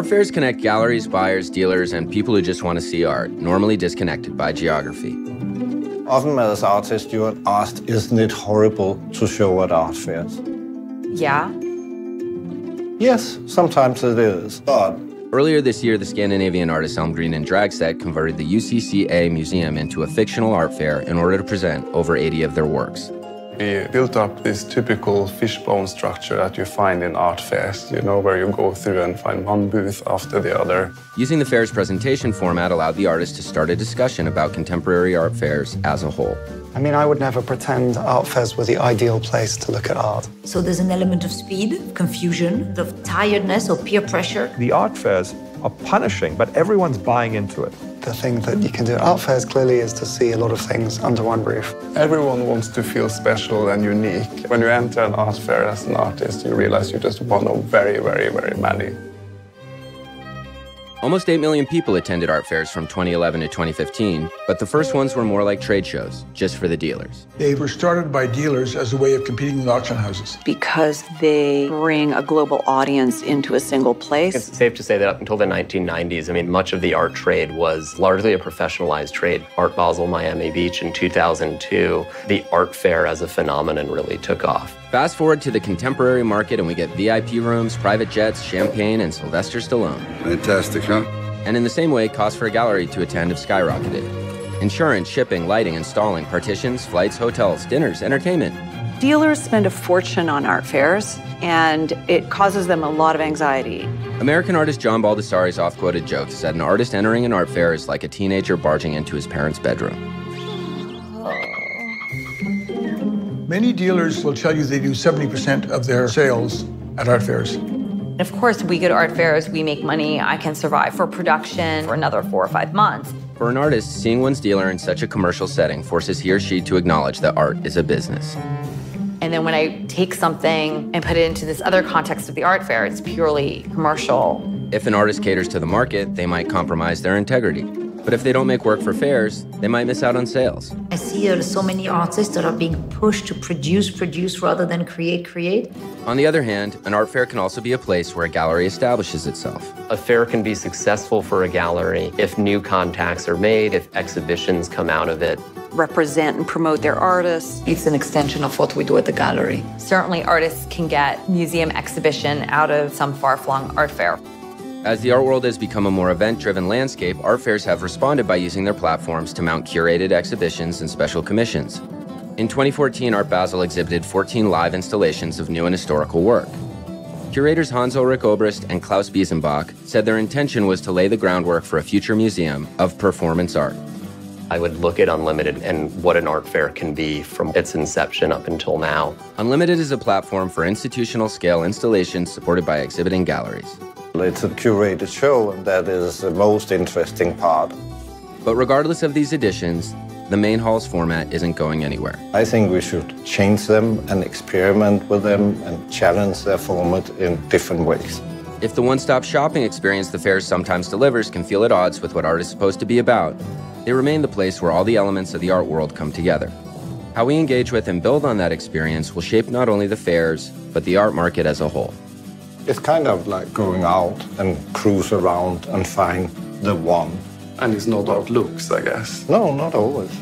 Art fairs connect galleries, buyers, dealers, and people who just want to see art, normally disconnected by geography. Often as artists, you are asked, isn't it horrible to show at art fairs? Yeah. Yes, sometimes it is, but... Earlier this year, the Scandinavian artist Elmgreen and Dragset converted the UCCA Museum into a fictional art fair in order to present over 80 of their works. We built up this typical fishbone structure that you find in art fairs, you know, where you go through and find one booth after the other. Using the fair's presentation format allowed the artist to start a discussion about contemporary art fairs as a whole. I mean, I would never pretend art fairs were the ideal place to look at art. So there's an element of speed, confusion, of tiredness or peer pressure. The art fairs are punishing, but everyone's buying into it. The thing that you can do at art fairs clearly is to see a lot of things under one roof. Everyone wants to feel special and unique. When you enter an art fair as an artist, you realize you're just one of very, very, very many. Almost 8 million people attended art fairs from 2011 to 2015, but the first ones were more like trade shows, just for the dealers. They were started by dealers as a way of competing with auction houses. Because they bring a global audience into a single place. It's safe to say that up until the 1990s, I mean, much of the art trade was largely a professionalized trade. Art Basel, Miami Beach in 2002, the art fair as a phenomenon really took off. Fast forward to the contemporary market and we get VIP rooms, private jets, champagne, and Sylvester Stallone. Fantastic, huh? And in the same way, costs for a gallery to attend have skyrocketed. Insurance, shipping, lighting, installing, partitions, flights, hotels, dinners, entertainment. Dealers spend a fortune on art fairs, and it causes them a lot of anxiety. American artist John Baldessari's oft-quoted joke is that an artist entering an art fair is like a teenager barging into his parents' bedroom. Many dealers will tell you they do 70% of their sales at art fairs. Of course, we go to art fairs, we make money, I can survive for production for another 4 or 5 months. For an artist, seeing one's dealer in such a commercial setting forces he or she to acknowledge that art is a business. And then when I take something and put it into this other context of the art fair, it's purely commercial. If an artist caters to the market, they might compromise their integrity. But if they don't make work for fairs, they might miss out on sales. I see there are so many artists that are being pushed to produce rather than create. On the other hand, an art fair can also be a place where a gallery establishes itself. A fair can be successful for a gallery if new contacts are made, if exhibitions come out of it. Represent and promote their artists. It's an extension of what we do at the gallery. Certainly artists can get museum exhibition out of some far-flung art fair. As the art world has become a more event-driven landscape, art fairs have responded by using their platforms to mount curated exhibitions and special commissions. In 2014, Art Basel exhibited 14 live installations of new and historical work. Curators Hans-Ulrich Obrist and Klaus Biesenbach said their intention was to lay the groundwork for a future museum of performance art. I would look at Unlimited and what an art fair can be from its inception up until now. Unlimited is a platform for institutional-scale installations supported by exhibiting galleries. It's a curated show, and that is the most interesting part. But regardless of these additions, the main hall's format isn't going anywhere. I think we should change them and experiment with them and challenge their format in different ways. If the one-stop shopping experience the fair sometimes delivers can feel at odds with what art is supposed to be about, they remain the place where all the elements of the art world come together. How we engage with and build on that experience will shape not only the fairs, but the art market as a whole. It's kind of like going out and cruise around and find the one. And it's not about looks, I guess. No, not always.